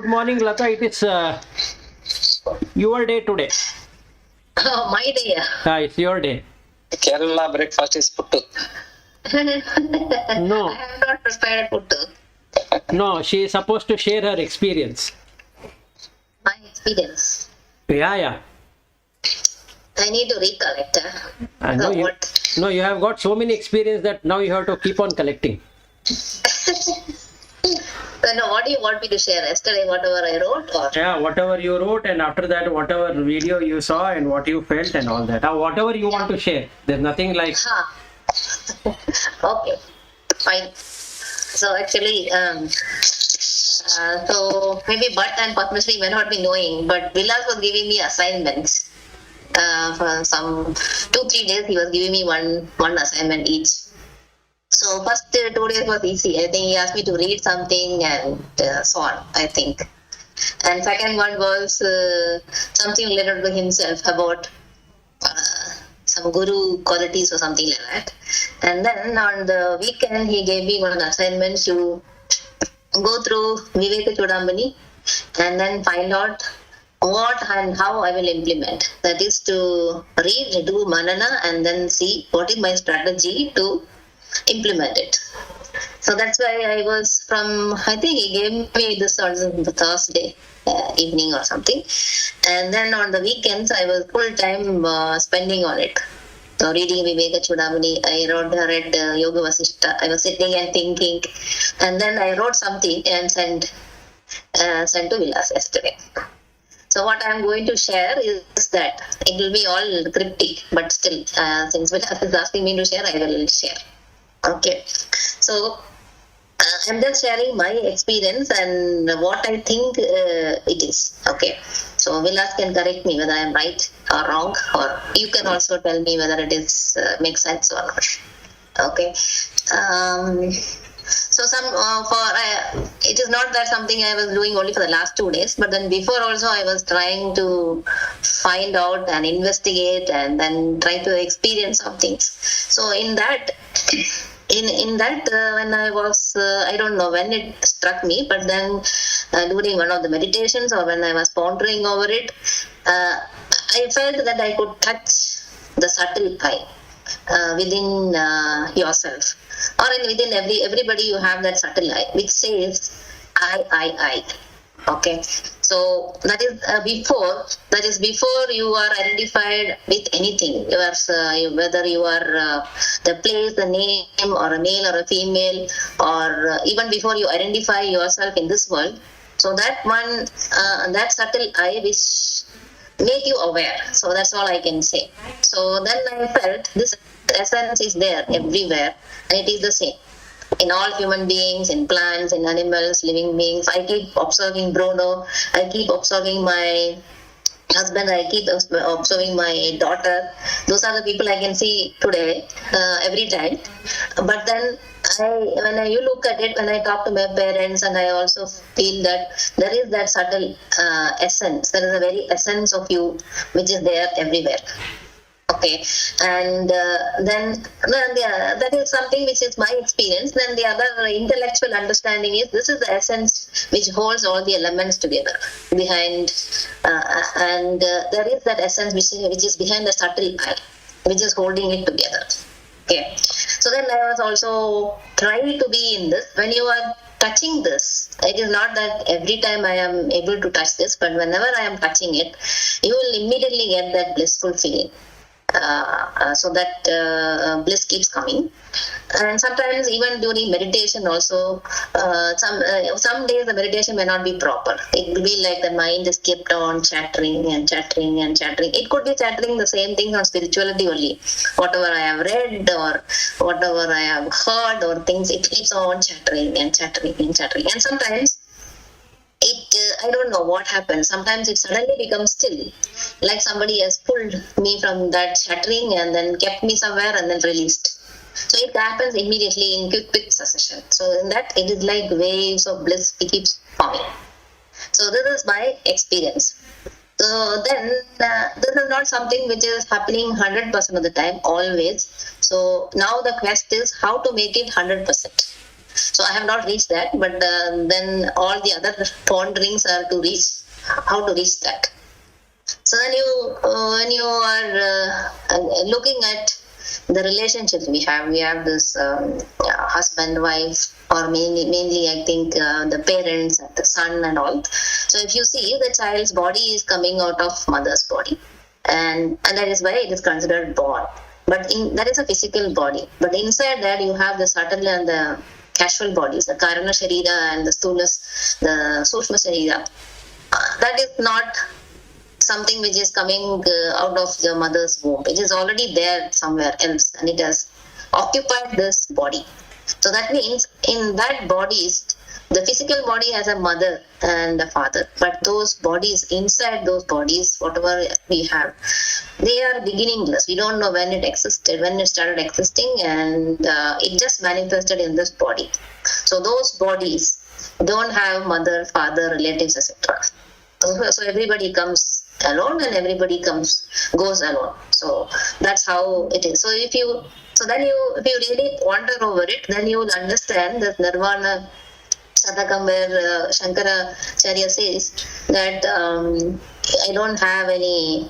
morning, Lata. It is your day today. Oh, my day. It's your day. Kerala breakfast is puttu. No. I have not prepared puttu. No, she is supposed to share her experience. My experience. Yeah. I need to recollect. No, you have got so many experience that now you have to keep on collecting. No, what do you want me to share? Yesterday, whatever I wrote? Or? Yeah, whatever you wrote, and after that, whatever video you saw and what you felt and all that. Whatever you want to share. There's nothing like... Okay, fine. So actually, so maybe Bhatt and Padmasri may not be knowing, but Vilas was giving me assignments. For some 2-3 days, he was giving me one assignment each. So first 2 days was easy. I think he asked me to read something and so on, I think. And second one was something related to himself about some guru qualities or something like that. And then on the weekend, he gave me one assignment to go through Viveka Chudambani and then find out what and how I will implement. That is to read, do manana, and then see what is my strategy to implement it. So that's why I was I think he gave me this on the Thursday evening or something. And then on the weekends, I was full time spending on it. So reading Viveka Chudamani, I read Yoga Vasishta. I was sitting and thinking. And then I wrote something and sent to Vilas yesterday. So what I am going to share is that it will be all cryptic, but still, since Vilas is asking me to share, I will share. Okay, so I'm just sharing my experience and what I think it is. Okay, so Vilas can correct me whether I am right or wrong, or you can also tell me whether it is makes sense or not. Okay, so it is not that something I was doing only for the last 2 days, but then before also I was trying to find out and investigate and then try to experience some things. So in that when I was I don't know when it struck me, but then during one of the meditations or when I was pondering over it, I felt that I could touch the subtle eye within yourself, or within everybody. You have that subtle eye which says I. Okay, so that is before you are identified with anything. Whether you are the place, the name, or a male or a female, or even before you identify yourself in this world. So that one, that subtle eye which make you aware. So that's all I can say. So then I felt this essence is there everywhere, and it is the same in all human beings, in plants, in animals, living beings. I keep observing Bruno. I keep observing my husband. I keep observing my daughter. Those are the people I can see today, every time. But then when you look at it, when I talk to my parents, and I also feel that there is that subtle essence. There is a very essence of you which is there everywhere. Okay, and then that is something which is my experience. Then the other intellectual understanding is this is the essence which holds all the elements together behind, and there is that essence which is behind the subtle eye, which is holding it together. Okay, so then I was also trying to be in this. When you are touching this, it is not that every time I am able to touch this, but whenever I am touching it, you will immediately get that blissful feeling. So that bliss keeps coming, and sometimes even during meditation also, some days the meditation may not be proper. It will be like the mind is kept on chattering and chattering and chattering. It could be chattering the same thing on spirituality only. Whatever I have read or whatever I have heard or things, it keeps on chattering and chattering and chattering. And sometimes I don't know what happens. Sometimes it suddenly becomes still, like somebody has pulled me from that chattering and then kept me somewhere and then released. So it happens immediately in quick succession. So in that, it is like waves of bliss. It keeps forming. So this is my experience. So then this is not something which is happening 100% of the time, always. So now the quest is how to make it 100%. So I have not reached that, but then all the other ponderings are to reach how to reach that. So then when you are looking at the relationships we have this husband, wife, or mainly I think the parents, the son and all. So if you see, the child's body is coming out of mother's body, and that is why it is considered born. But that is a physical body. But inside that you have the subtle and the casual bodies, the Karana Sharira and the Sukshma Sharira. That is not something which is coming out of the mother's womb. It is already there somewhere else, and it has occupied this body. So that means in that bodies, the physical body has a mother and a father, but those bodies, inside those bodies, whatever we have, they are beginningless. We don't know when it existed, when it started existing, and it just manifested in this body. So those bodies don't have mother, father, relatives, etc. So everybody comes alone, and everybody goes alone. So that's how it is. So if you really ponder over it, then you will understand that Nirvana Shatakam, where Shankaracharya says that I don't have any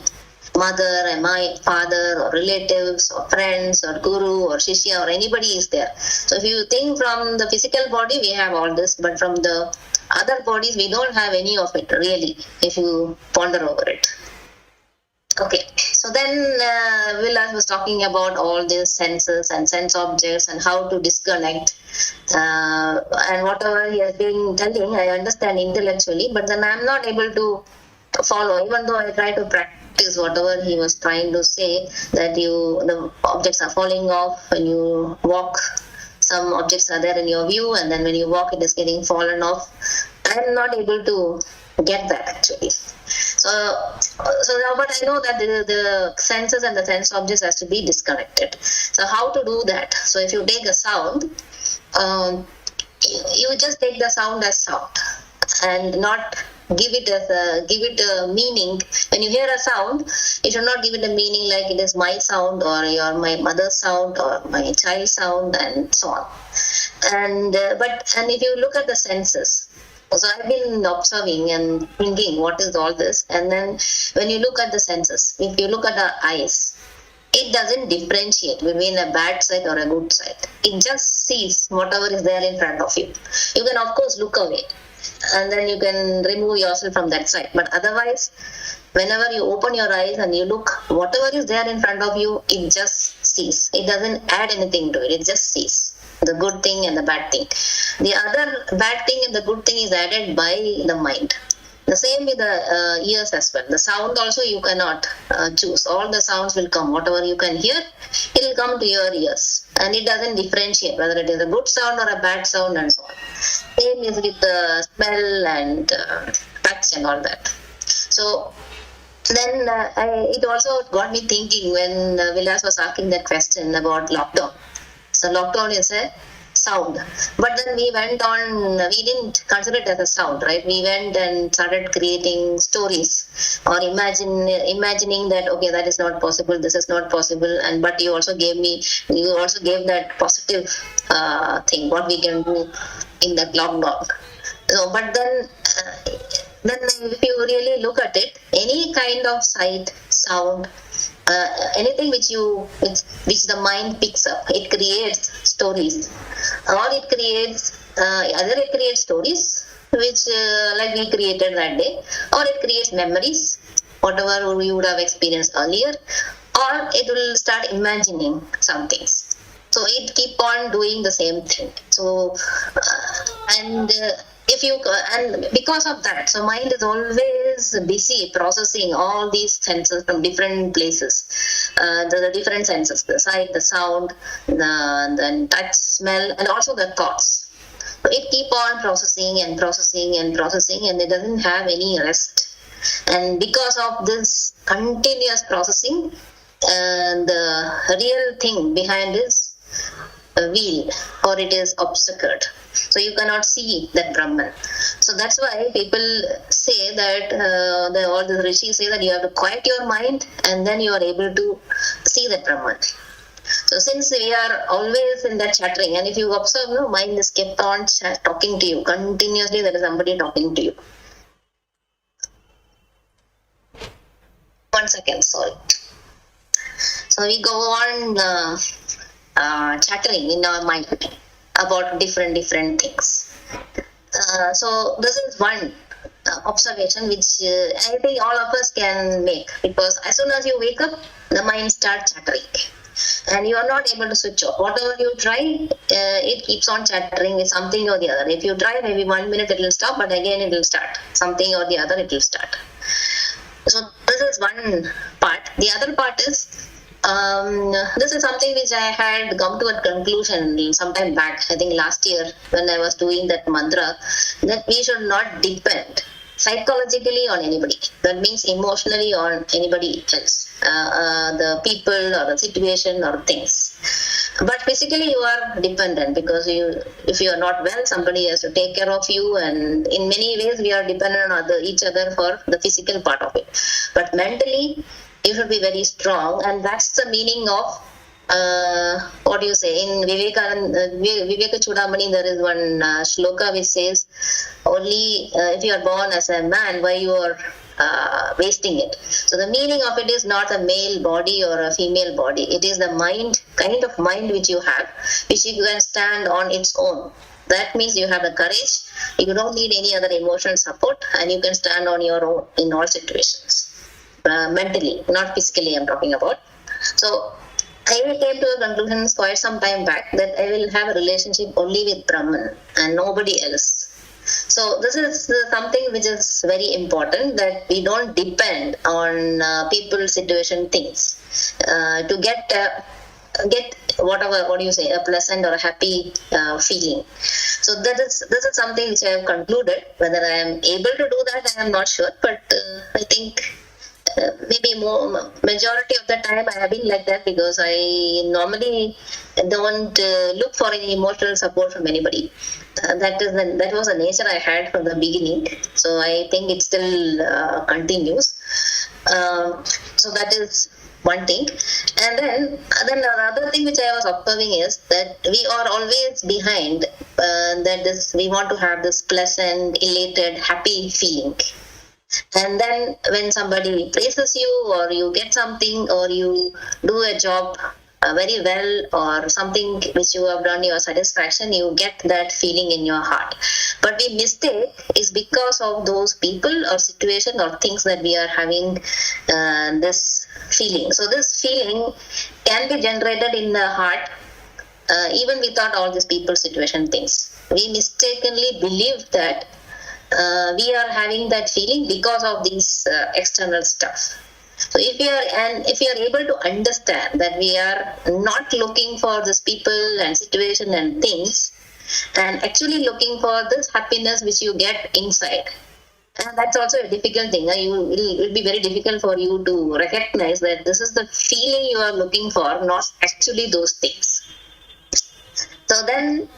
mother, and my father, or relatives, or friends, or guru, or shishya, or anybody is there. So if you think from the physical body, we have all this, but from the other bodies, we don't have any of it, really, if you ponder over it. Okay, so then Vilas was talking about all these senses and sense objects and how to disconnect, and whatever he has been telling, I understand intellectually, but then I'm not able to follow, even though I try to practice whatever he was trying to say, that the objects are falling off when you walk. Some objects are there in your view, and then when you walk, it is getting fallen off. I am not able to get that actually. So now, but I know that the senses and the sense objects has to be disconnected. So how to do that? So if you take a sound, you just take the sound as sound, and not give it a meaning. When you hear a sound, you should not give it a meaning like it is my sound, or my mother's sound, or my child's sound, and so on. And if you look at the senses, so I've been observing and thinking what is all this, and then when you look at the senses, if you look at the eyes, it doesn't differentiate between a bad sight or a good sight. It just sees whatever is there in front of you. You can of course look away, and then you can remove yourself from that side. But otherwise, whenever you open your eyes and you look, whatever is there in front of you, it just sees. It doesn't add anything to it. It just sees the good thing and the bad thing. The other bad thing and the good thing is added by the mind. The same with the ears as well. The sound also you cannot choose. All the sounds will come. Whatever you can hear, it will come to your ears. And it doesn't differentiate whether it is a good sound or a bad sound and so on. Same is with the smell and touch and all that. So then it also got me thinking when Vilas was asking that question about lockdown. So lockdown is a sound, but then we didn't consider it as a sound, right? We went and started creating stories, or imagining that, okay, that is not possible, this is not possible, but you also gave that positive thing, what we can do in that lockdown. So, but then if you really look at it, any kind of sight, sound, anything which the mind picks up, it creates stories. Or it creates either it creates stories which like we created that day, or it creates memories, whatever we would have experienced earlier, or it will start imagining some things. So it keep on doing the same thing. So and because of that, so mind is always busy processing all these senses from different places, the different senses, the sight, the sound, the touch, smell, and also the thoughts. So it keep on processing and processing and processing, and it doesn't have any rest. And because of this continuous processing, the real thing behind is veiled, or it is obscured. So you cannot see that Brahman. So that's why people say that all the rishis say that you have to quiet your mind, and then you are able to see that Brahman. So since we are always in that chattering, and if you observe, no, mind is kept on talking to you continuously. There is somebody talking to you. 1 second, sorry. So we go on chattering in our mind about different things. So this is one observation which I think all of us can make, because as soon as you wake up, the mind starts chattering and you are not able to switch off. Whatever you try, it keeps on chattering with something or the other. If you try, maybe 1 minute it will stop, but again it will start. Something or the other it will start. So this is one part. The other part is, this is something which I had come to a conclusion sometime back, I think last year, when I was doing that mantra, that we should not depend psychologically on anybody. That means emotionally on anybody else, the people or the situation or things. But physically you are dependent, because if you are not well, somebody has to take care of you, and in many ways we are dependent on each other for the physical part of it. But mentally, you should be very strong, and that's the meaning of what do you say, in Viveka Chudamani, there is one shloka which says, only if you are born as a man, why you are wasting it. So the meaning of it is not a male body or a female body. It is the mind, kind of mind which you have, which you can stand on its own. That means you have the courage, you don't need any other emotional support, and you can stand on your own in all situations. Mentally, not physically I'm talking about. So I came to a conclusion quite some time back that I will have a relationship only with Brahman and nobody else. So this is something which is very important, that we don't depend on people, situation, things to get whatever, what do you say, a pleasant or a happy feeling. So this is something which I have concluded. Whether I am able to do that, I am not sure, but I think maybe majority of the time I have been like that, because I normally don't look for any emotional support from anybody. That was a nature I had from the beginning. So I think it still continues. So that is one thing. And then the other thing which I was observing is that we are always behind we want to have this pleasant, elated, happy feeling. And then when somebody praises you, or you get something, or you do a job very well, or something which you have done, your satisfaction, you get that feeling in your heart. But we mistake is because of those people or situation or things that we are having this feeling. So this feeling can be generated in the heart even without all these people, situation, things. We mistakenly believe that we are having that feeling because of these external stuff. So if you are able to understand that we are not looking for these people and situation and things, and actually looking for this happiness which you get inside, and that's also a difficult thing. It will be very difficult for you to recognize that this is the feeling you are looking for, not actually those things. So then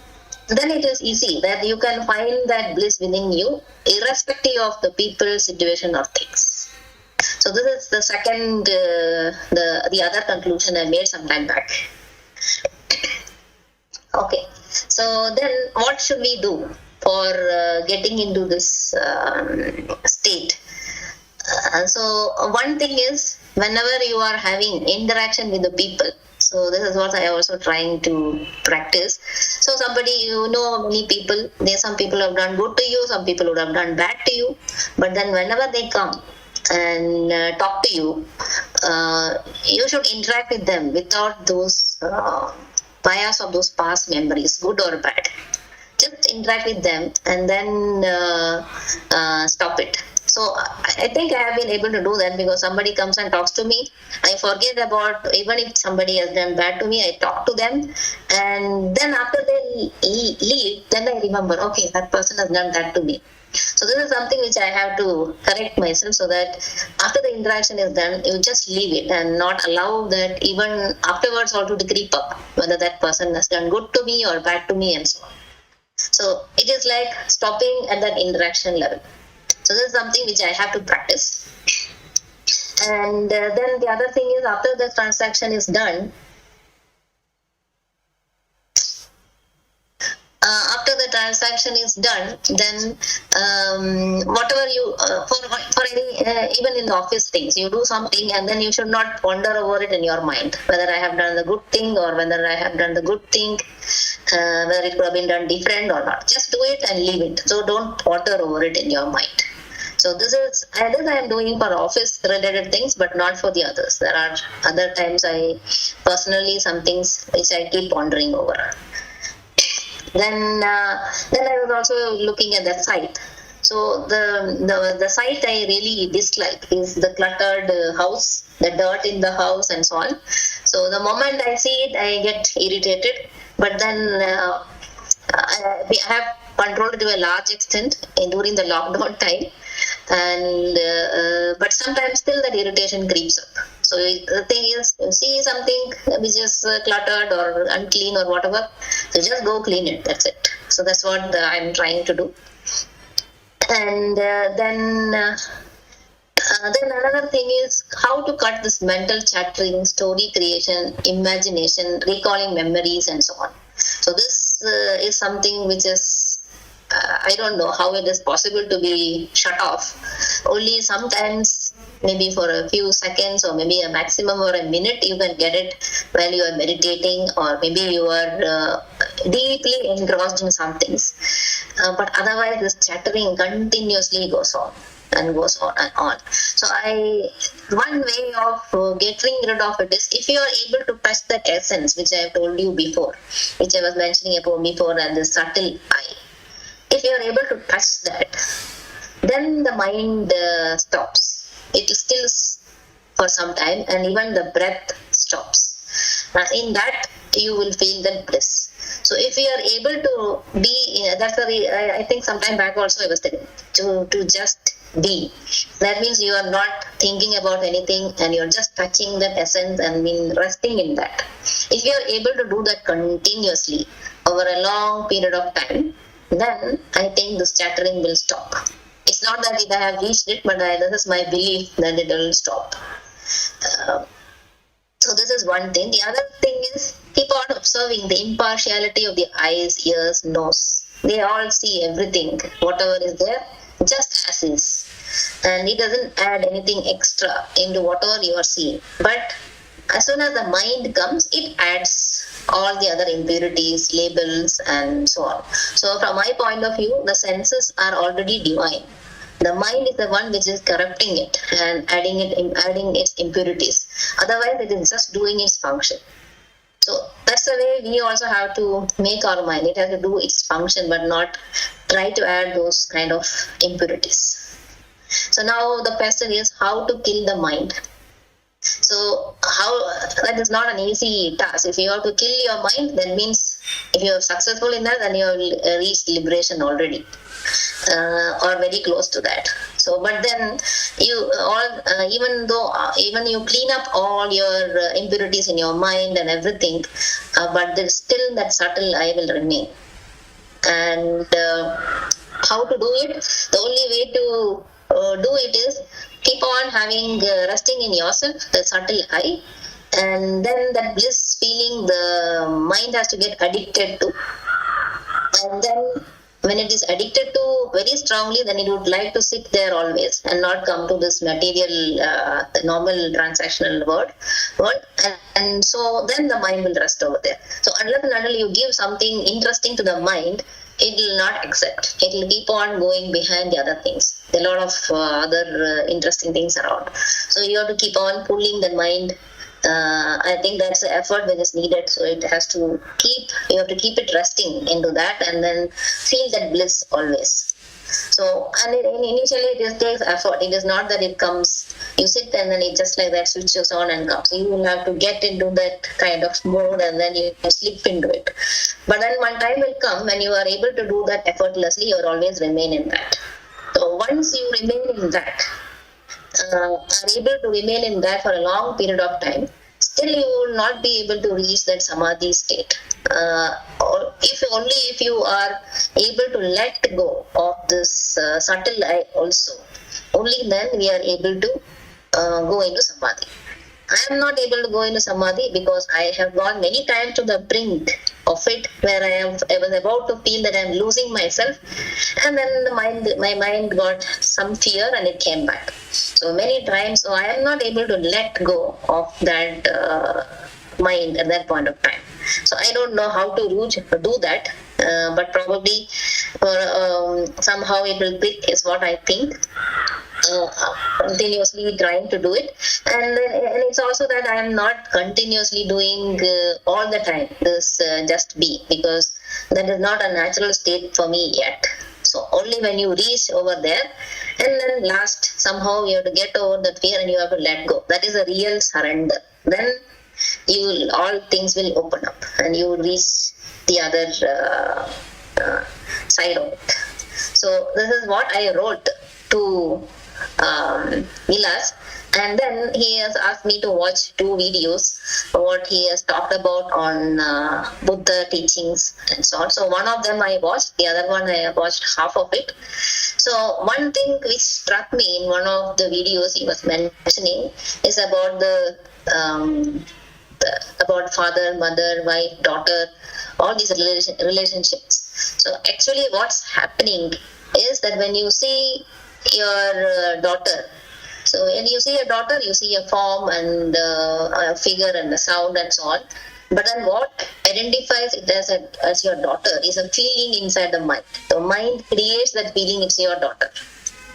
it is easy that you can find that bliss within you, irrespective of the people, situation, or things. So this is the second, the other conclusion I made some time back. Okay, so then what should we do for getting into this state? So one thing is, whenever you are having interaction with the people, so this is what I also trying to practice. So somebody, many people, some people have done good to you, some people would have done bad to you, but then whenever they come and talk to you, you should interact with them without those bias of those past memories, good or bad. Just interact with them and then stop it. So I think I have been able to do that, because somebody comes and talks to me, I forget about, even if somebody has done bad to me, I talk to them, and then after they leave, then I remember, okay, that person has done that to me. So this is something which I have to correct myself, so that after the interaction is done, you just leave it and not allow that even afterwards also to creep up, whether that person has done good to me or bad to me and so on. So it is like stopping at that interaction level. So this is something which I have to practice. And then the other thing is, after the transaction is done, after the transaction is done, then whatever you for any even in the office things, you do something and then you should not ponder over it in your mind whether I have done the good thing or whether I have done the good thing, whether it could have been done different or not. Just do it and leave it. So don't ponder over it in your mind. So this I am doing for office related things, but not for the others. There are other times I personally some things which I keep pondering over. Then I was also looking at the site. So the site I really dislike is the cluttered house, the dirt in the house and so on. So the moment I see it, I get irritated. But then I have controlled it to a large extent during the lockdown time. And but sometimes still that irritation creeps up. So the thing is, you see something which is cluttered or unclean or whatever, so just go clean it. That's it. So that's what I'm trying to do. And then another thing is how to cut this mental chattering, story creation, imagination, recalling memories, and so on. So this is something which is I don't know how it is possible to be shut off. Only sometimes, maybe for a few seconds or maybe a maximum or a minute, you can get it while you are meditating, or maybe you are deeply engrossed in some things. But otherwise, this chattering continuously goes on and goes on and on. So one way of getting rid of it is if you are able to touch that essence, which I have told you before, which I was mentioning about before, and the subtle eye. If you are able to touch that, then the mind stops. It stills for some time, and even the breath stops. In that, you will feel that bliss. So if you are able to be, that's the way, I think sometime back also I was telling, to just be. That means you are not thinking about anything and you're just touching that essence and being resting in that. If you are able to do that continuously over a long period of time, then I think this chattering will stop. It's not that if I have reached it, but this is my belief that it will stop. So this is one thing. The other thing is keep on observing the impartiality of the eyes, ears, nose. They all see everything, whatever is there, just as is. And it doesn't add anything extra into whatever you are seeing. But as soon as the mind comes, it adds all the other impurities, labels, and so on. So from my point of view, the senses are already divine. The mind is the one which is corrupting it and adding its impurities. Otherwise, it is just doing its function. So that's the way we also have to make our mind. It has to do its function, but not try to add those kind of impurities. So now the question is how to kill the mind. So that is not an easy task. If you have to kill your mind, that means if you are successful in that, then you have reached liberation already, or very close to that. So, but then even you clean up all your impurities in your mind and everything, but there's still that subtle I will remain. And how to do it? The only way to do it is keep on having resting in yourself, the subtle I, and then that bliss feeling the mind has to get addicted to. And then when it is addicted to very strongly, then it would like to sit there always and not come to this material, normal transactional world. And so then the mind will rest over there. So unless and until you give something interesting to the mind, it will not accept. It will keep on going behind the other things. There are a lot of other interesting things around. So you have to keep on pulling the mind. I think that's the effort which is needed. So you have to keep it resting into that and then feel that bliss always. So, and initially it takes effort. It is not that it comes, you sit and then it just like that switches on and comes. You will have to get into that kind of mode and then you slip into it. But then one time will come when you are able to do that effortlessly, you will always remain in that. So once you remain in that, are able to remain in that for a long period of time, still you will not be able to reach that samadhi state. Or if you are able to let go of this subtle I also, only then we are able to go into samadhi. I am not able to go into samadhi because I have gone many times to the brink of it, where I was about to feel that I am losing myself, and then my mind got some fear and it came back. So many times, so I am not able to let go of that mind at that point of time. So I don't know how to do that, but probably somehow it will click, is what I think. Continuously trying to do it, and it's also that I am not continuously doing all the time this just be, because that is not a natural state for me yet. So only when you reach over there, and then last somehow you have to get over that fear and you have to let go. That is a real surrender. Then all things will open up and you will reach the other side of it. So this is what I wrote to Vilas, and then he has asked me to watch 2 videos what he has talked about on Buddha teachings and so on. So one of them I watched, the other one I watched half of it. So one thing which struck me in one of the videos he was mentioning is about about father, mother, wife, daughter, all these relationships. So actually what's happening is that when you see your daughter, so when you see a daughter, you see a form and a figure and a sound and so on. But then what identifies it as your daughter is a feeling inside the mind. The mind creates that feeling it's your daughter.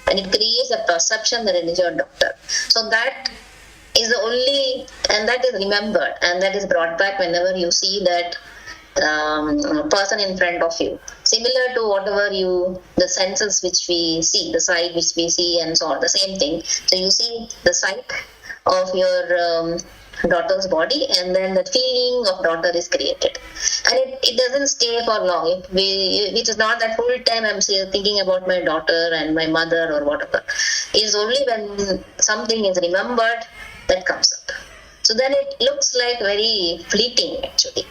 And it creates a perception that it is your daughter. So that is the only, and that is remembered, and that is brought back whenever you see that person in front of you. Similar to whatever the senses which we see, the sight which we see and so on, the same thing. So you see the sight of your daughter's body, and then the feeling of daughter is created. And it doesn't stay for long. It is not that full time I'm thinking about my daughter and my mother or whatever. It is only when something is remembered that comes up. So then it looks like very fleeting actually.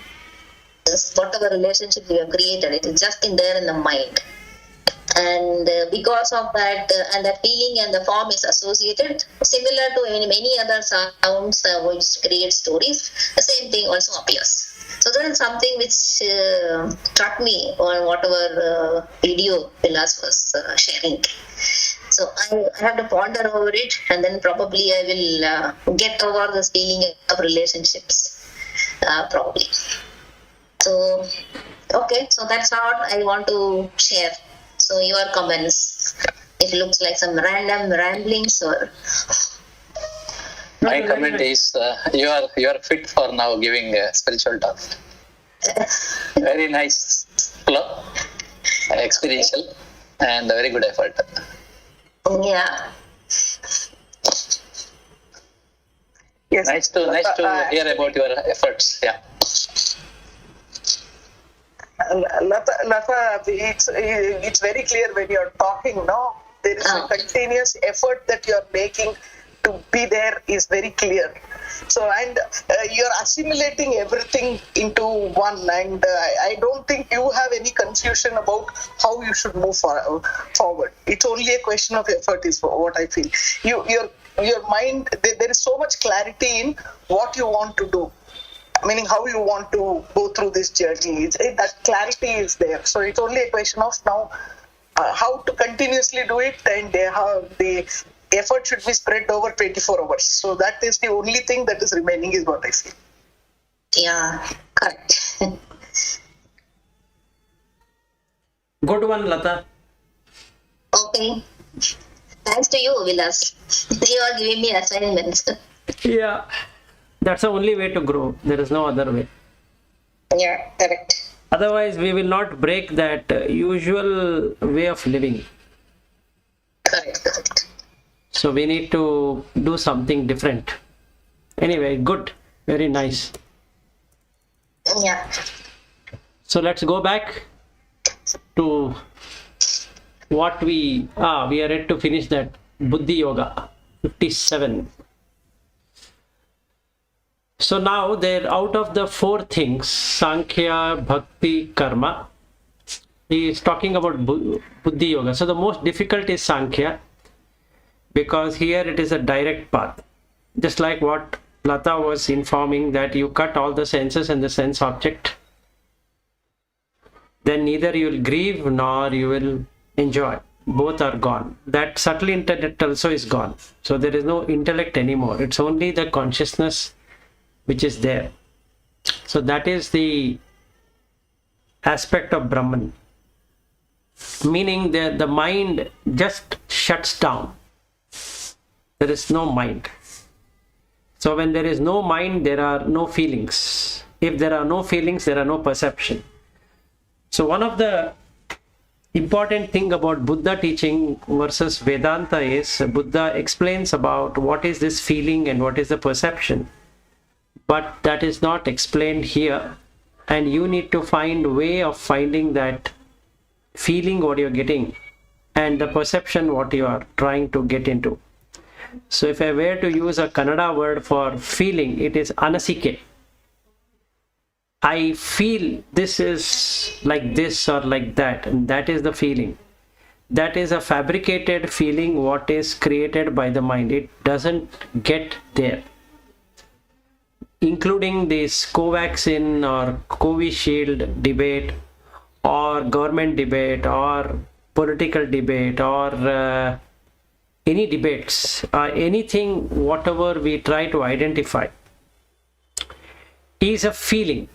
Whatever relationship you have created, it is just in there in the mind, and because of that, and that feeling and the form is associated, similar to many other sounds which create stories, the same thing also appears. So that is something which struck me on whatever video Vilas was sharing. So I have to ponder over it, and then probably I will get over this feeling of relationships probably. So, okay, so that's what I want to share. So your comments, it looks like some random ramblings or... My comment is you are fit for now giving spiritual talk. Very nice flow, experiential, and a very good effort. Yeah. Yes. Nice to hear about your efforts. Yeah. Lata, it's very clear when you're talking, no? There is a continuous effort that you're making to be there is very clear. So, and you're assimilating everything into one, and I don't think you have any confusion about how you should move forward. It's only a question of effort is what I feel. Your mind, there is so much clarity in what you want to do. Meaning how you want to go through this journey. That clarity is there. So it's only a question of now how to continuously do it, and how the effort should be spread over 24 hours. So that is the only thing that is remaining is what I feel. Yeah, correct. Good one, Lata. Okay. Thanks to you, Vilas. You are giving me assignments. Yeah. That's the only way to grow. There is no other way. Yeah, correct. Otherwise, we will not break that usual way of living. Correct. So we need to do something different. Anyway, good. Very nice. Yeah. So let's go back to what we are yet to finish that Buddhi Yoga 57. So now they're out of the 4 things, Sankhya, Bhakti, Karma. He is talking about Buddhi Yoga. So the most difficult is Sankhya, because here it is a direct path. Just like what Lata was informing, that you cut all the senses and the sense object, then neither you will grieve nor you will enjoy. Both are gone. That subtle intellect also is gone. So there is no intellect anymore. It's only the consciousness which is there. So that is the aspect of Brahman. Meaning that the mind just shuts down. There is no mind. So when there is no mind, there are no feelings. If there are no feelings, there are no perception. So one of the important thing about Buddha teaching versus Vedanta is Buddha explains about what is this feeling and what is the perception. But that is not explained here. And you need to find a way of finding that feeling what you're getting and the perception what you are trying to get into. So if I were to use a Kannada word for feeling, it is anasike. I feel this is like this or like that, and that is the feeling. That is a fabricated feeling what is created by the mind. It doesn't get there. Including this Covaxin or Covishield debate or government debate or political debate or any debates, anything, whatever we try to identify is a feeling.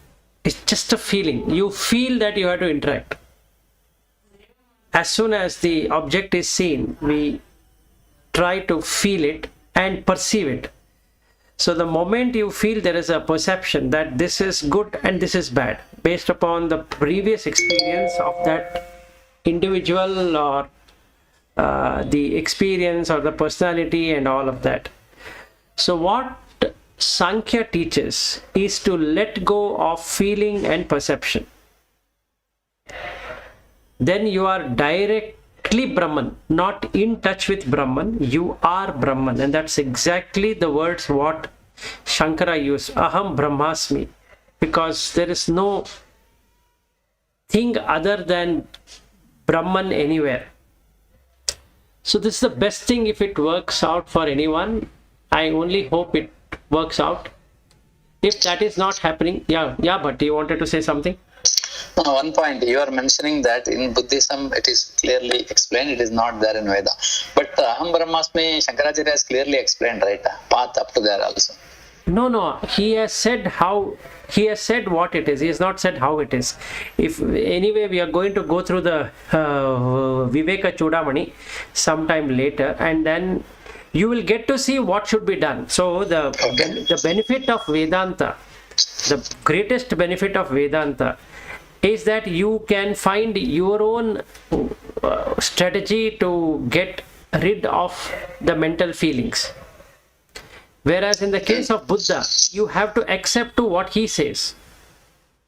It's just a feeling. You feel that you have to interact. As soon as the object is seen, we try to feel it and perceive it. So the moment you feel, there is a perception that this is good and this is bad based upon the previous experience of that individual or the experience or the personality and all of that. So what Sankhya teaches is to let go of feeling and perception. Then you are directly Brahman, not in touch with Brahman. You are Brahman, and that's exactly the words what Shankara used, Aham Brahmasmi, because there is no thing other than Brahman anywhere. So this is the best thing if it works out for anyone. I only hope it works out. If that is not happening, but you wanted to say something? One point, you are mentioning that in Buddhism it is clearly explained, it is not there in Veda. But Aham Brahmasmi, Shankaracharya has clearly explained, right? Path up to there also. No, he has said what it is. He has not said how it is. If anyway, we are going to go through the Viveka Chudamani sometime later, and then you will get to see what should be done. So the benefit of Vedanta, the greatest benefit of Vedanta is that you can find your own strategy to get rid of the mental feelings. Whereas in the case of Buddha, you have to accept to what he says.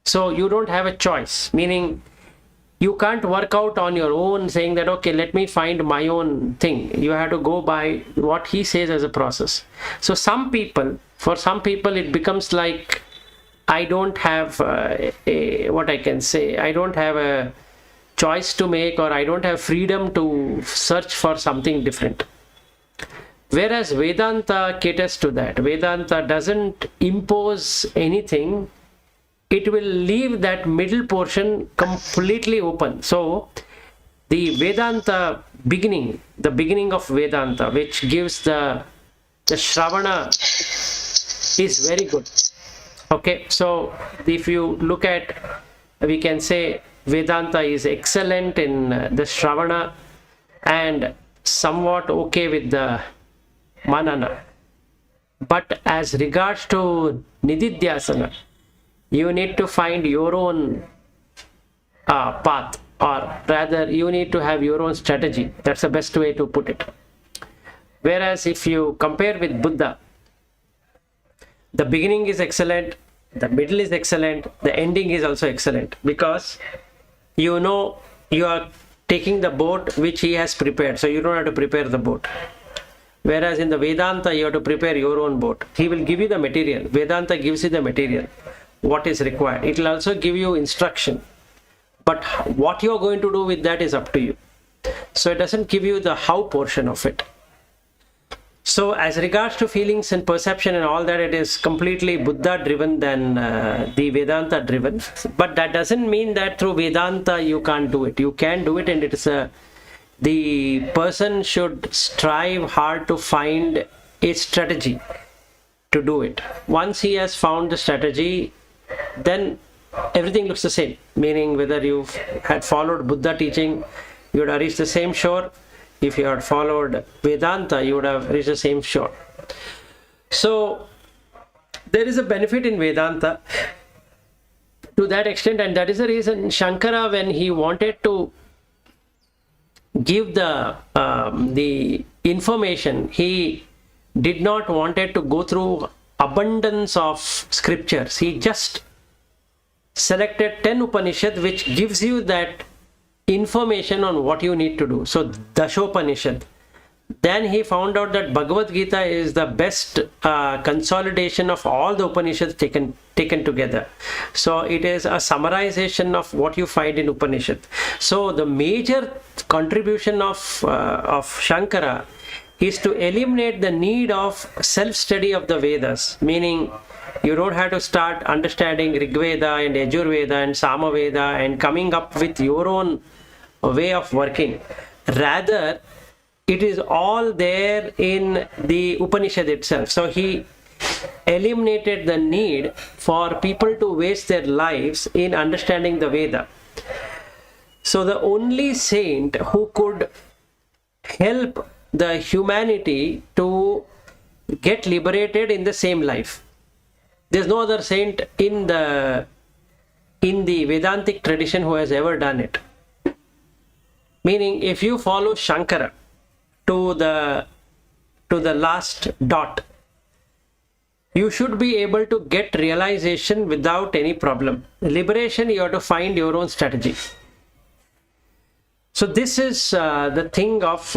So you don't have a choice, meaning you can't work out on your own saying that, okay, let me find my own thing. You have to go by what he says as a process. So for some people, it becomes like, I don't have I don't have a choice to make, or I don't have freedom to search for something different. Whereas Vedanta caters to that. Vedanta doesn't impose anything. It will leave that middle portion completely open. So the Vedanta beginning, the beginning of Vedanta, which gives the Shravana, is very good. Okay, so if you look at, we can say Vedanta is excellent in the Shravana and somewhat okay with the Manana. But as regards to Nididhyasana, you need to find your own path, or rather you need to have your own strategy. That's the best way to put it. Whereas if you compare with Buddha, the beginning is excellent, the middle is excellent, the ending is also excellent, because you know you are taking the boat which he has prepared, so you don't have to prepare the boat. Whereas in the Vedanta, you have to prepare your own boat. He will give you the material. Vedanta gives you the material, what is required. It will also give you instruction. But what you are going to do with that is up to you. So it doesn't give you the how portion of it. So as regards to feelings and perception and all that, it is completely Buddha driven than the Vedanta driven. But that doesn't mean that through Vedanta you can't do it. You can do it, and it is the person should strive hard to find a strategy to do it. Once he has found the strategy, then everything looks the same. Meaning, whether you had followed Buddha teaching, you would have reached the same shore. If you had followed Vedanta, you would have reached the same shore. So there is a benefit in Vedanta to that extent, and that is the reason Shankara, when he wanted to give the information, he did not wanted to go through abundance of scriptures. He just selected 10 Upanishad, which gives you that information on what you need to do. So Dashopanishad. Then he found out that Bhagvadgita is the best consolidation of all the Upanishads taken together. So it is a summarization of what you find in Upanishad. So the major contribution of Shankara is to eliminate the need of self-study of the Vedas, meaning you don't have to start understanding Rig Veda and Yajur Veda and Sama Veda and coming up with your own way of working. Rather, it is all there in the Upanishad itself. So he eliminated the need for people to waste their lives in understanding the Veda. So the only saint who could help the humanity to get liberated in the same life. There's no other saint in the Vedantic tradition who has ever done it. Meaning, if you follow Shankara to the last dot, you should be able to get realization without any problem. Liberation, you have to find your own strategy. So this is the thing of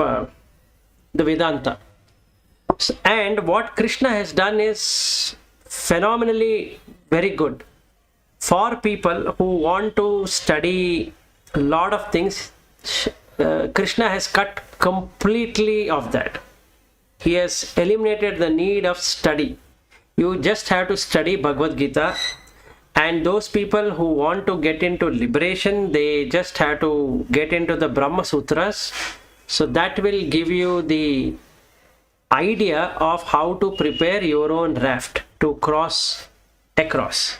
the Vedanta. And what Krishna has done is phenomenally very good. For people who want to study a lot of things, Krishna has cut completely of that. He has eliminated the need of study. You just have to study Bhagavad Gita, and those people who want to get into liberation, they just have to get into the Brahma Sutras. So that will give you the idea of how to prepare your own raft to cross across.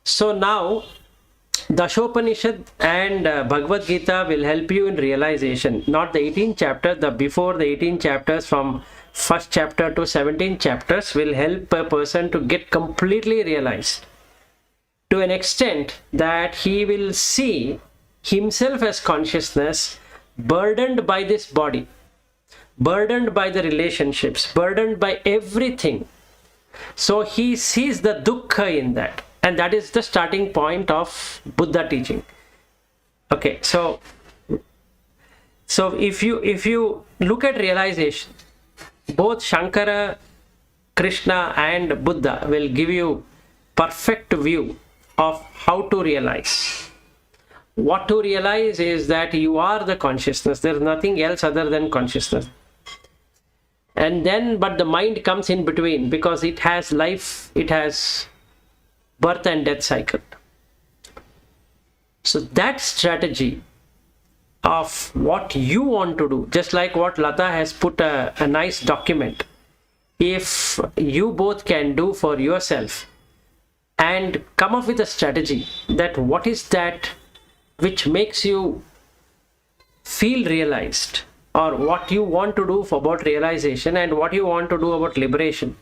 So now Dashopanishad and Bhagavad Gita will help you in realization. Not the 18th chapter, the before the 18 chapters, from first chapter to 17 chapters will help a person to get completely realized to an extent that he will see himself as consciousness, burdened by this body, burdened by the relationships, burdened by everything. So he sees the dukkha in that. And that is the starting point of Buddha teaching. Okay, so if you look at realization, both Shankara, Krishna and Buddha will give you perfect view of how to realize. What to realize is that you are the consciousness. There is nothing else other than consciousness. And then, but the mind comes in between because it has life, it has birth and death cycle. So that strategy of what you want to do, just like what Lata has put a nice document, if you both can do for yourself and come up with a strategy that what is that which makes you feel realized, or what you want to do about realization and what you want to do about liberation,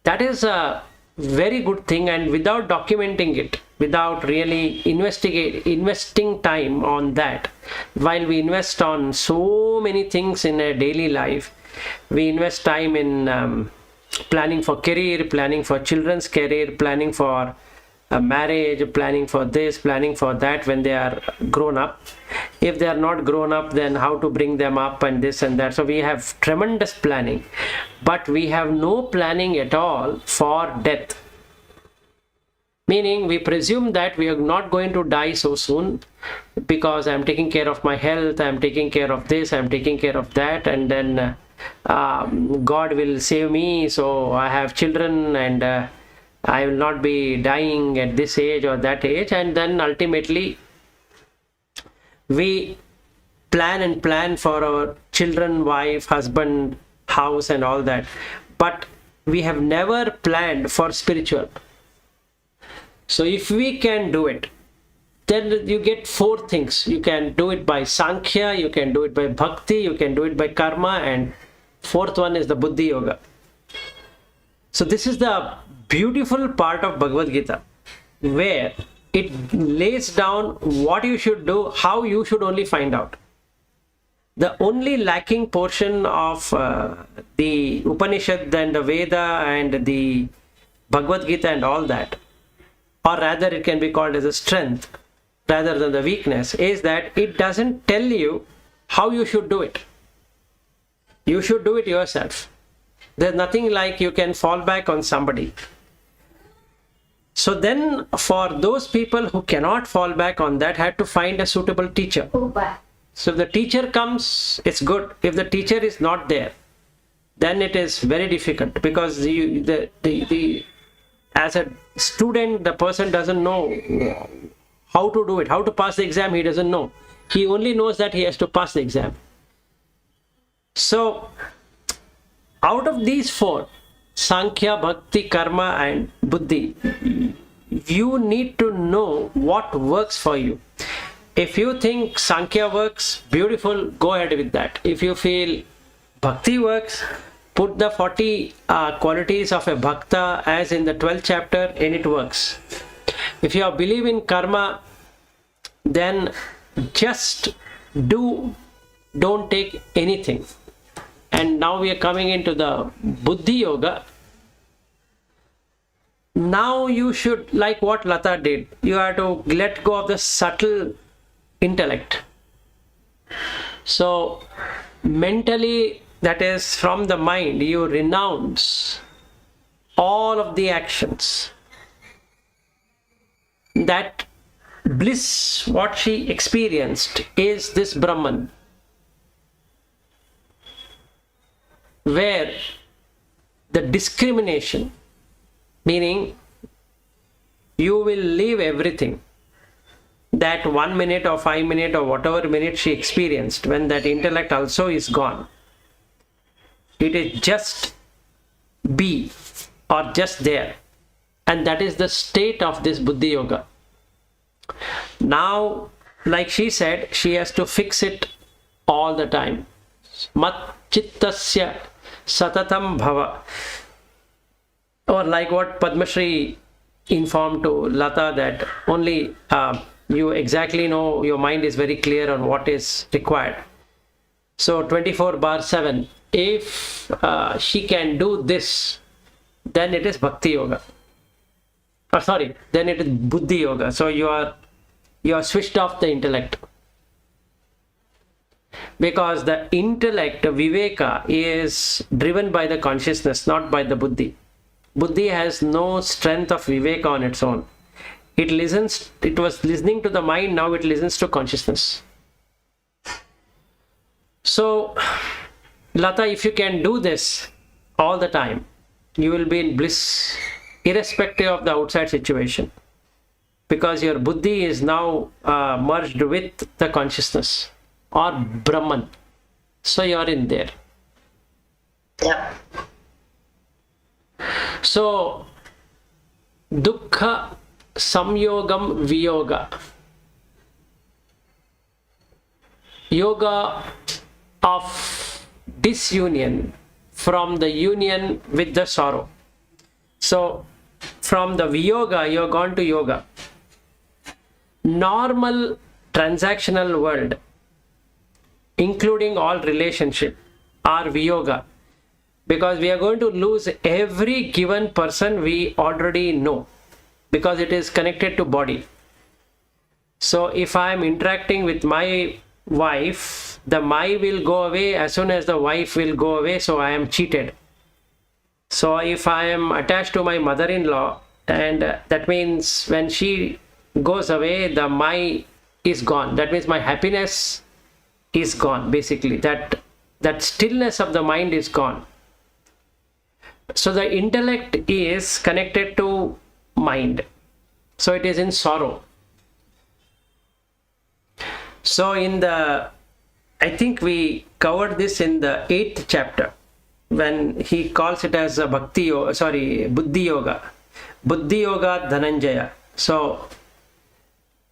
that is a very good thing. And without documenting it, without really investing time on that, while we invest on so many things in a daily life, we invest time in planning for career, planning for children's career, planning for a marriage, planning for this, planning for that when they are grown up. If they are not grown up, then how to bring them up and this and that. So we have tremendous planning, but we have no planning at all for death. Meaning we presume that we are not going to die so soon because I'm taking care of my health, I'm taking care of this, I'm taking care of that, and then God will save me, so I have children, and I will not be dying at this age or that age. And then ultimately we plan for our children, wife, husband, house and all that, but we have never planned for spiritual. So if we can do it, then you get 4 things. You can do it by Sankhya, you can do it by Bhakti, you can do it by Karma, and 4th one is the Buddhi Yoga. So this is the beautiful part of Bhagavad-Gita, where it lays down what you should do, how you should only find out. The only lacking portion of the Upanishad and the Veda and the Bhagavad-Gita and all that, or rather it can be called as a strength rather than the weakness, is that it doesn't tell you how you should do it. You should do it yourself. There's nothing like you can fall back on somebody. So then for those people who cannot fall back on that, had to find a suitable teacher. So if the teacher comes, it's good. If the teacher is not there, then it is very difficult, because as a student, the person doesn't know how to do it, how to pass the exam. He doesn't know. He only knows that he has to pass the exam. So out of these 4, Sankhya, Bhakti, Karma and Buddhi, you need to know what works for you. If you think Sankhya works, beautiful, go ahead with that. If you feel Bhakti works, put the 40 qualities of a Bhakta as in the 12th chapter and it works. If you believe in Karma, then just do, don't take anything. And now we are coming into the Buddhi Yoga. Now you should, like what Lata did, you have to let go of the subtle intellect. So mentally, that is from the mind, you renounce all of the actions. That bliss, what she experienced, is this Brahman, where the discrimination, meaning you will leave everything. That 1 minute or 5 minutes or whatever minute she experienced, when that intellect also is gone, it is just be or just there. And that is the state of this Buddhi Yoga. Now, like she said, she has to fix it all the time. Mat chittasya satatam bhava. Or like what Padma Shri informed to Lata, that only you exactly know, your mind is very clear on what is required. So 24/7, if she can do this, then it is Bhakti Yoga. Then it is Buddhi Yoga. So you are switched off the intellect. Because the intellect, Viveka, is driven by the consciousness, not by the Buddhi. Buddhi has no strength of Viveka on its own. It was listening to the mind, now it listens to consciousness. So, Lata, if you can do this all the time, you will be in bliss, irrespective of the outside situation. Because your Buddhi is now merged with the consciousness, or Brahman. So you are in there. Yeah. So, Dukkha Samyogam Viyoga. Yoga of disunion from the union with the sorrow. So, from the Viyoga, you have gone to Yoga. Normal transactional world, including all relationship, are Viyoga. Because we are going to lose every given person we already know, because it is connected to body. So if I am interacting with my wife, the my will go away as soon as the wife will go away, so I am cheated. So if I am attached to my mother-in-law, and that means when she goes away, the my is gone. That means my happiness is gone, basically. That That stillness of the mind is gone. So the intellect is connected to mind. So it is in sorrow. So I think we covered this in the 8th chapter, when he calls it as a Buddhi Yoga. Buddhi Yoga Dhananjaya. So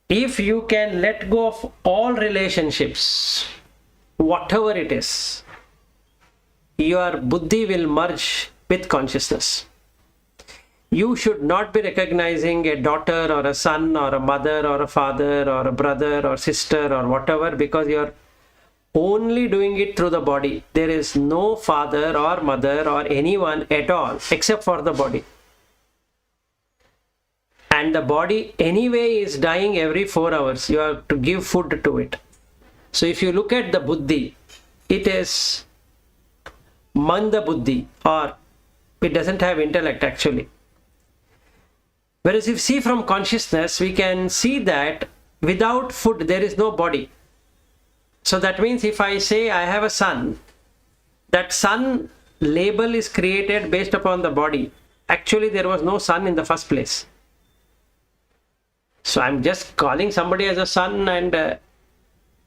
if you can let go of all relationships, whatever it is, your buddhi will merge with consciousness. You should not be recognizing a daughter or a son or a mother or a father or a brother or sister or whatever, because you're only doing it through the body. There is no father or mother or anyone at all except for the body. And the body anyway is dying every 4 hours. You have to give food to it. So if you look at the buddhi, it is manda buddhi, or it doesn't have intellect actually. Whereas if you see from consciousness, we can see that without food there is no body. So that means if I say I have a son, that son label is created based upon the body. Actually there was no son in the first place. So I'm just calling somebody as a son, and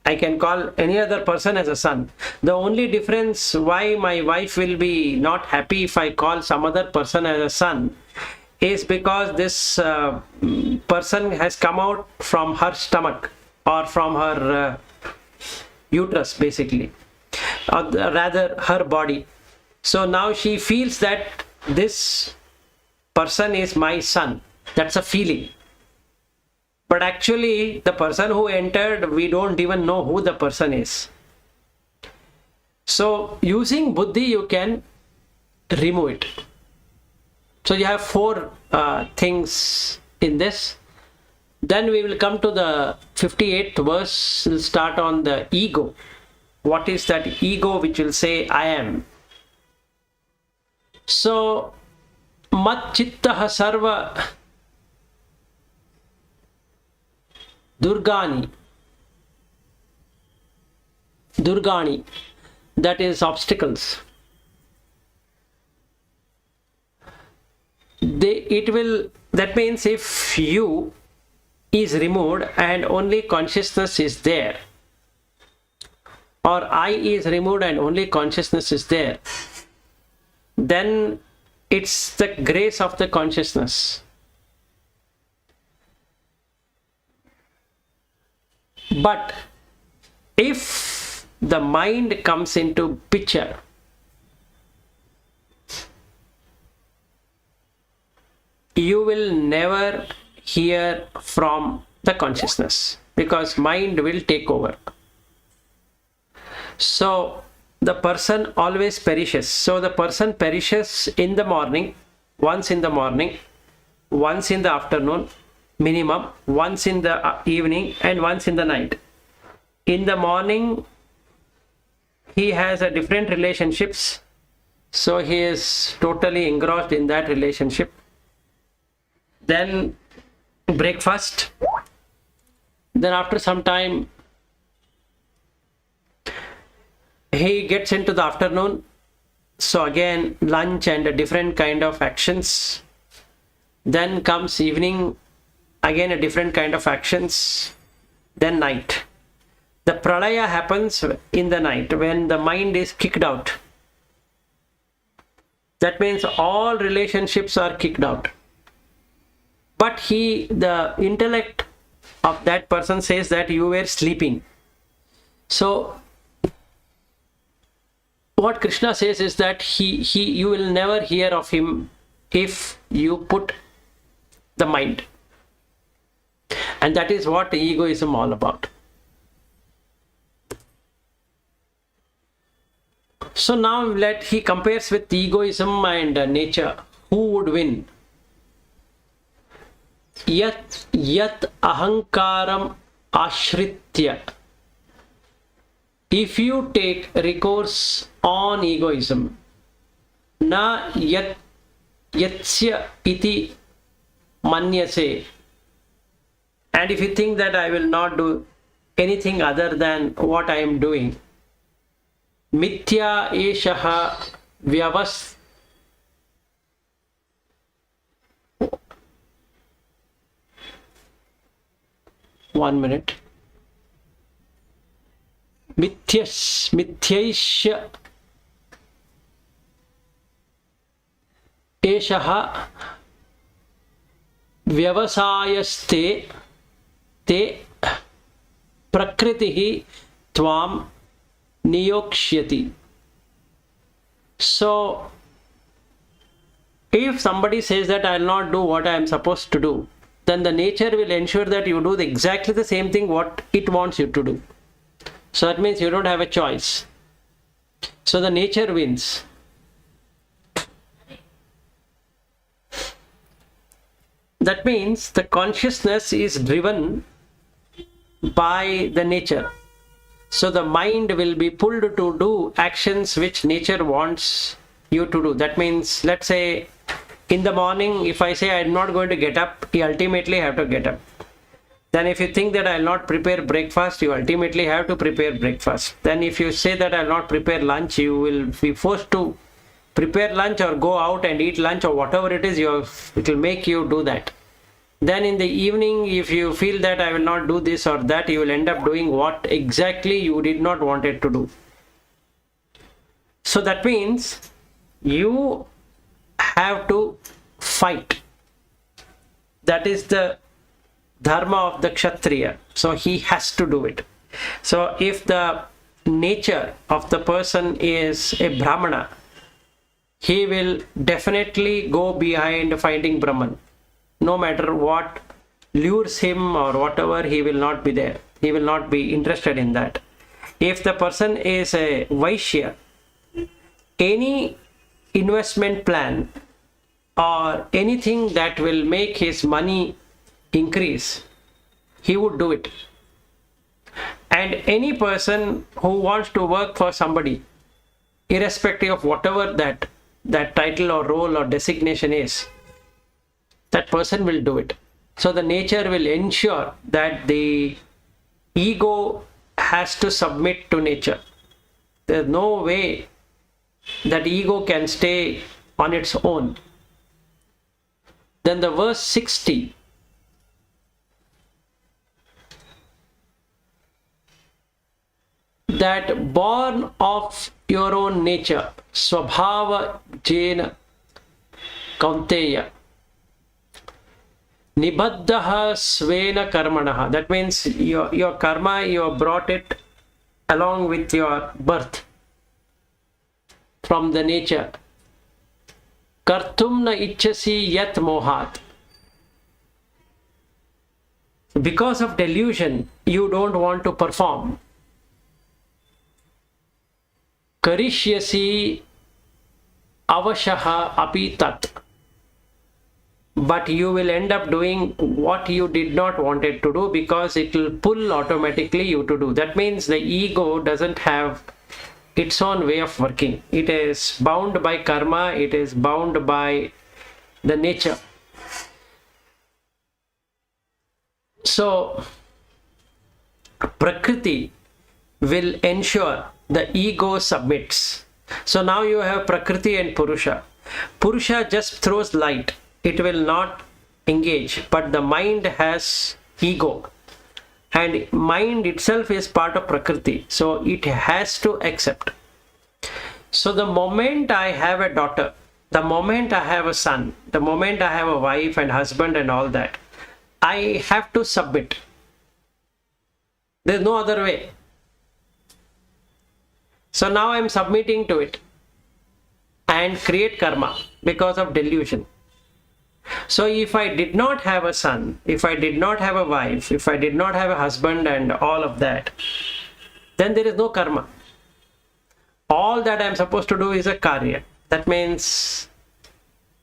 I can call any other person as a son. The only difference why my wife will be not happy if I call some other person as a son is because this person has come out from her stomach or from her uterus basically, or rather her body. So now she feels that this person is my son. That's a feeling. But actually the person who entered, we don't even know who the person is. So using buddhi you can remove it. So you have 4 things in this. Then we will come to the 58th verse. We'll start on the ego. What is that ego which will say I am? So mat chittaha sarva durgani, that is obstacles. That means if you is removed and only consciousness is there, or I is removed and only consciousness is there, then it's the grace of the consciousness. But if the mind comes into picture, you will never hear from the consciousness, because mind will take over. So the person always perishes. So the person perishes in the morning, once in the morning, once in the afternoon, minimum, once in the evening, and once in the night. In the morning he has a different relationships, so he is totally engrossed in that relationship. Then breakfast, then after some time he gets into the afternoon, so again lunch and a different kind of actions. Then comes evening, again a different kind of actions. Then night. The pralaya happens in the night when the mind is kicked out. That means all relationships are kicked out. But the intellect of that person says that you were sleeping. So what Krishna says is that you will never hear of him if you put the mind. And that is what egoism all about. So now he compares with egoism and nature. Who would win? Yat ahankaram ashritya. If you take recourse on egoism, na yatsya iti manyase, and if you think that I will not do anything other than what I am doing, Mithya eshaha vyavas. 1 minute. Mithyaish eshaha vyavasayaste te prakritihi tvam niyokshyati. So if somebody says that I will not do what I am supposed to do, then the nature will ensure that you do exactly the same thing what it wants you to do. So that means you don't have a choice. So the nature wins. That means the consciousness is driven by the nature. So the mind will be pulled to do actions which nature wants you to do. That means, let's say, in the morning, if I say I am not going to get up, you ultimately have to get up. Then if you think that I will not prepare breakfast, you ultimately have to prepare breakfast. Then if you say that I will not prepare lunch, you will be forced to prepare lunch or go out and eat lunch or whatever it is, it will make you do that. Then in the evening, if you feel that I will not do this or that, you will end up doing what exactly you did not want it to do. So that means you have to fight. That is the dharma of the Kshatriya. So he has to do it. So if the nature of the person is a Brahmana, he will definitely go behind finding Brahman. No matter what lures him or whatever, he will not be there. He will not be interested in that. If the person is a Vaishya, any investment plan or anything that will make his money increase, he would do it. And any person who wants to work for somebody, irrespective of whatever that title or role or designation is, that person will do it. So the nature will ensure that the ego has to submit to nature. There's no way that ego can stay on its own. Then the verse 60. That born of your own nature, swabhava jena kaunteya, nibaddaha svena karmanaha. That means your karma, you have brought it along with your birth from the nature. Kartum na ichchasi yat mohat. Because of delusion, you don't want to perform. Karishyasi avashaha api tat. But you will end up doing what you did not want it to do because it will pull automatically you to do. That means the ego doesn't have its own way of working. It is bound by karma, it is bound by the nature. So, Prakriti will ensure the ego submits. So now you have Prakriti and Purusha. Purusha just throws light. It will not engage. But the mind has ego. And mind itself is part of Prakriti. So it has to accept. So the moment I have a daughter, the moment I have a son, the moment I have a wife and husband and all that, I have to submit. There's no other way. So now I am submitting to it and create karma because of delusion. So if I did not have a son, if I did not have a wife, if I did not have a husband and all of that, then there is no karma. All that I am supposed to do is a karya. That means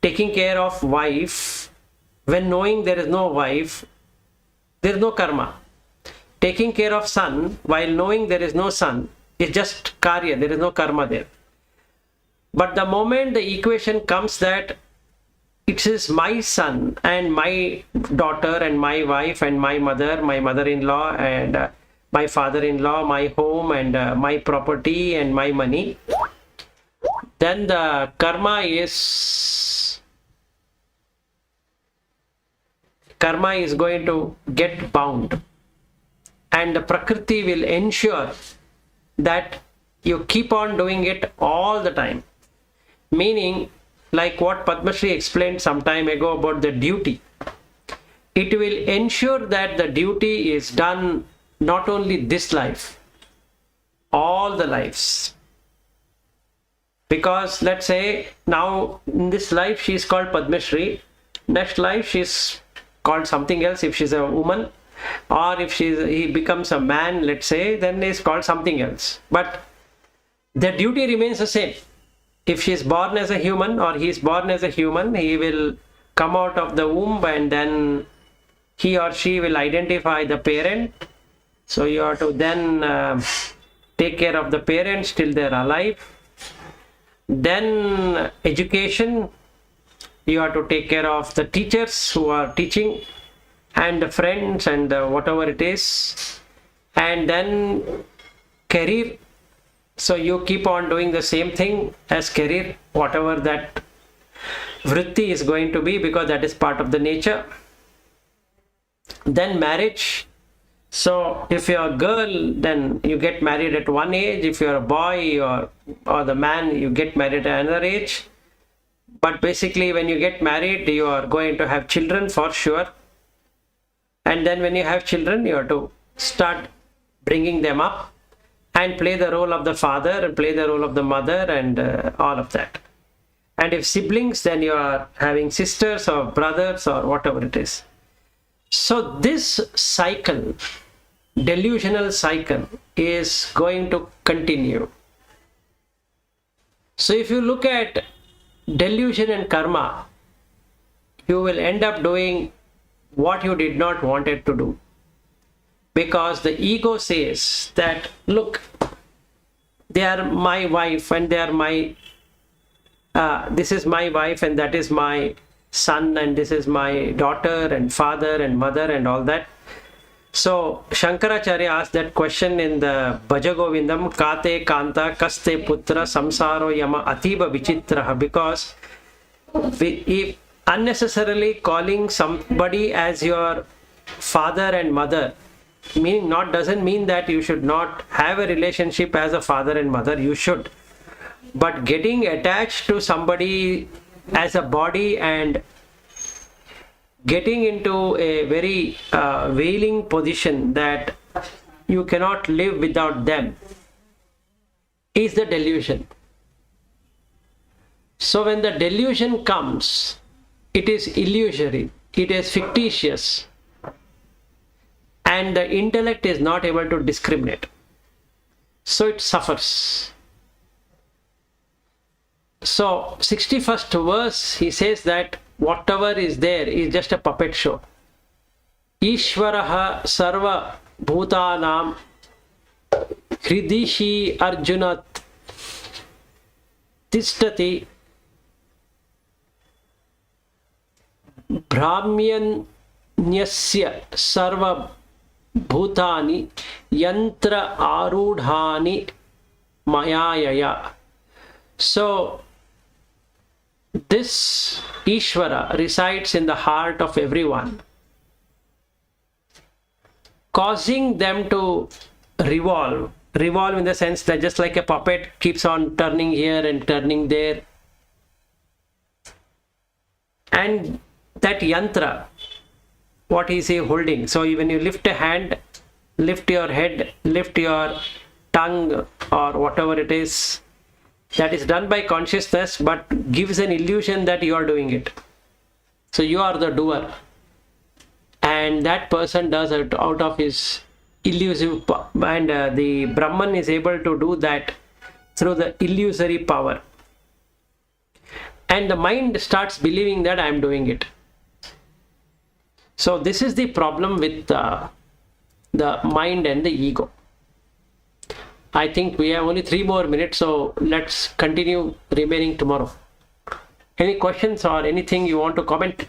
taking care of wife when knowing there is no wife, there is no karma. Taking care of son while knowing there is no son is just karya, there is no karma there. But the moment the equation comes that it is my son and my daughter and my wife and my mother-in-law and my father-in-law, my home, and my property and my money, then the karma is going to get bound, and the prakriti will ensure that you keep on doing it all the time. Meaning, like what Padma Shri explained some time ago about the duty, it will ensure that the duty is done not only this life, all the lives. Because let's say now in this life she is called Padma Shri, next life she is called something else if she's a woman, or if he becomes a man, let's say, then he is called something else. But the duty remains the same. If she is born as a human or he is born as a human, he will come out of the womb and then he or she will identify the parent. So you have to then take care of the parents till they're alive. Then education, you have to take care of the teachers who are teaching and the friends and whatever it is. And then career. So you keep on doing the same thing as career, whatever that vritti is going to be, because that is part of the nature. Then marriage. So if you're a girl, then you get married at one age. If you're a boy or the man, you get married at another age. But basically when you get married, you are going to have children for sure. And then when you have children, you have to start bringing them up and play the role of the father and play the role of the mother and all of that. And if siblings, then you are having sisters or brothers or whatever it is. So this cycle, delusional cycle, is going to continue. So if you look at delusion and karma, you will end up doing what you did not want it to do. Because the ego says that, look, they are my wife and they are my, this is my wife and that is my son and this is my daughter and father and mother and all that. So Shankaracharya asked that question in the Bhaja Govindam, Kate Kanta Kaste Putra Samsaro Yama Atiba Vichitraha, because if unnecessarily calling somebody as your father and mother, doesn't mean that you should not have a relationship as a father and mother. You should. But getting attached to somebody as a body and getting into a very veiling position that you cannot live without them is the delusion. So when the delusion comes, it is illusory, it is fictitious, and the intellect is not able to discriminate. So it suffers. So 61st verse, he says that whatever is there is just a puppet show. Ishvaraha sarva bhutanam hridishi arjunat tishtati brahmyanyasya sarva bhutani yantra arudhani mayayaya. So this Ishvara resides in the heart of everyone, causing them to revolve in the sense that just like a puppet keeps on turning here and turning there. And that yantra, what is he holding? So when you lift a hand, lift your head, lift your tongue or whatever it is, that is done by consciousness but gives an illusion that you are doing it. So you are the doer, and that person does it out of his illusive and the Brahman is able to do that through the illusory power, and the mind starts believing that I am doing it. So this is the problem with the mind and the ego. I think we have only 3 more minutes, so let's continue remaining tomorrow. Any questions or anything you want to comment?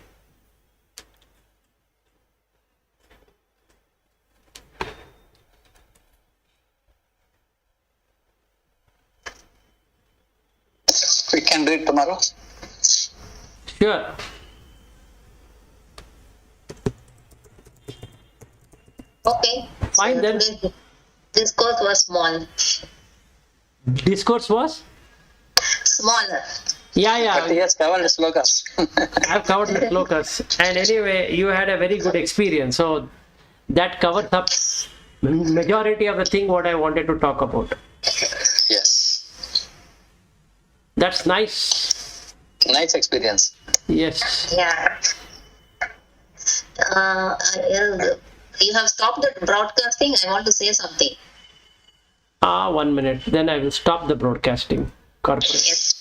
tomorrow. Sure. Okay. Fine then. Today's discourse was small. Discourse was? Smaller. Yeah, But he has covered slokas. I've covered the slokas. And anyway, you had a very good experience. So that covers up majority of the thing what I wanted to talk about. Yes. That's nice. Nice experience. Yes. Yeah. Uh, you have stopped the broadcasting. I want to say something. 1 minute. Then I will stop the broadcasting. Corporate. Yes.